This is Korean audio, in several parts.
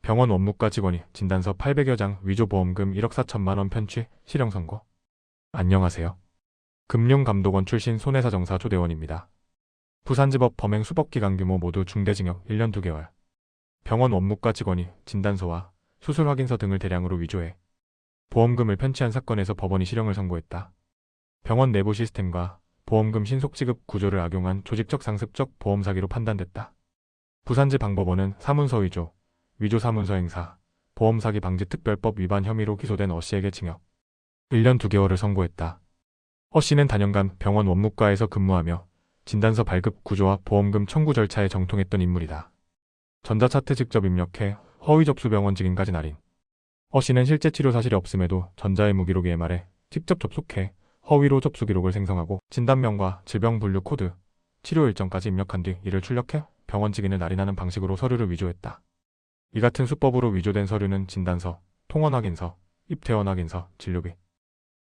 병원 원무과 직원이 진단서 800여 장, 위조 보험금 1억 4천만 원 편취, 실형 선고. 안녕하세요. 금융감독원 출신 손해사정사 조대원입니다. 부산지법 범행 수법기간 규모 모두 중대징역 1년 2개월. 병원 원무과 직원이 진단서와 수술 확인서 등을 대량으로 위조해 보험금을 편취한 사건에서 법원이 실형을 선고했다. 병원 내부 시스템과 보험금 신속 지급 구조를 악용한 조직적 상습적 보험 사기로 판단됐다. 부산지방법원은 사문서 위조, 위조 사문서 행사, 보험 사기 방지 특별법 위반 혐의로 기소된 어 씨에게 징역 1년 2개월을 선고했다. 어 씨는 단연간 병원 원무과에서 근무하며 진단서 발급 구조와 보험금 청구 절차에 정통했던 인물이다. 전자차트 직접 입력해 허위 접수 병원 직인까지 날인. 어 씨는 실제 치료 사실이 없음에도 전자의무 기록에 말해 직접 접속해 허위로 접수 기록을 생성하고 진단명과 질병 분류 코드, 치료 일정까지 입력한 뒤 이를 출력해 병원 직인을 날인하는 방식으로 서류를 위조했다. 이 같은 수법으로 위조된 서류는 진단서, 통원 확인서, 입퇴원 확인서, 진료비,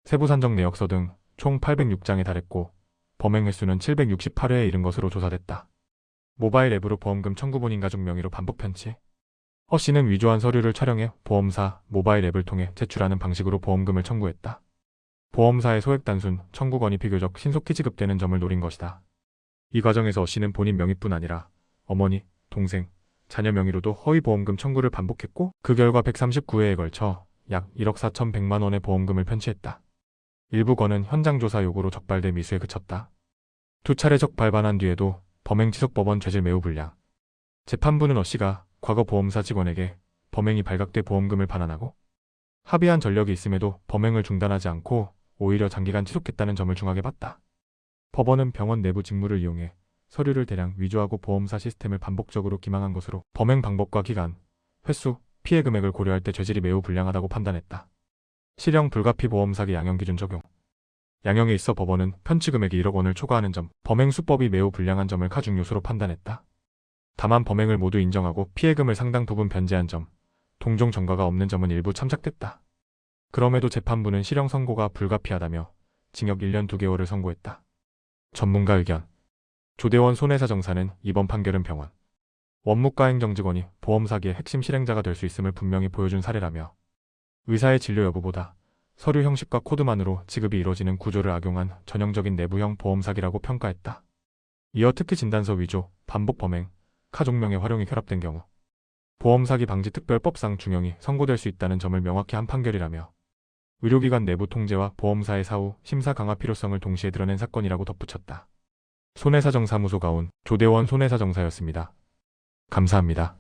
세부 산정 내역서 등 총 806장에 달했고 범행 횟수는 768회에 이른 것으로 조사됐다. 모바일 앱으로 보험금 청구 본인 가족 명의로 반복 편취. 어 씨는 위조한 서류를 촬영해 보험사 모바일 앱을 통해 제출하는 방식으로 보험금을 청구했다. 보험사의 소액 단순 청구건이 비교적 신속히 지급되는 점을 노린 것이다. 이 과정에서 어 씨는 본인 명의뿐 아니라 어머니, 동생, 자녀 명의로도 허위 보험금 청구를 반복했고 그 결과 139회에 걸쳐 약 1억 4,100만 원의 보험금을 편취했다. 일부 건은 현장 조사 요구로 적발돼 미수에 그쳤다. 두 차례 적발반환 뒤에도 범행 지속 법원 죄질 매우 불량. 재판부는 어 씨가 과거 보험사 직원에게 범행이 발각돼 보험금을 반환하고 합의한 전력이 있음에도 범행을 중단하지 않고 오히려 장기간 지속했다는 점을 중하게 봤다. 법원은 병원 내부 직무를 이용해 서류를 대량 위조하고 보험사 시스템을 반복적으로 기망한 것으로 범행 방법과 기간, 횟수, 피해 금액을 고려할 때 죄질이 매우 불량하다고 판단했다. 실형 불가피 보험 사기 양형 기준 적용. 양형에 있어 법원은 편취 금액이 1억 원을 초과하는 점, 범행 수법이 매우 불량한 점을 가중 요소로 판단했다. 다만 범행을 모두 인정하고 피해금을 상당 부분 변제한 점, 동종 전과가 없는 점은 일부 참작됐다. 그럼에도 재판부는 실형 선고가 불가피하다며 징역 1년 2개월을 선고했다. 전문가 의견. 조대원 손해사정사는 이번 판결은 병원 원무과 행정직원이 보험 사기의 핵심 실행자가 될 수 있음을 분명히 보여준 사례라며 의사의 진료 여부보다 서류 형식과 코드만으로 지급이 이뤄지는 구조를 악용한 전형적인 내부형 보험 사기라고 평가했다. 이어 특히 진단서 위조, 반복 범행, 가족명의 활용이 결합된 경우 보험 사기 방지 특별법상 중형이 선고될 수 있다는 점을 명확히 한 판결이라며 의료기관 내부 통제와 보험사의 사후 심사 강화 필요성을 동시에 드러낸 사건이라고 덧붙였다. 손해사정사무소가 온 조대원 손해사정사였습니다. 감사합니다.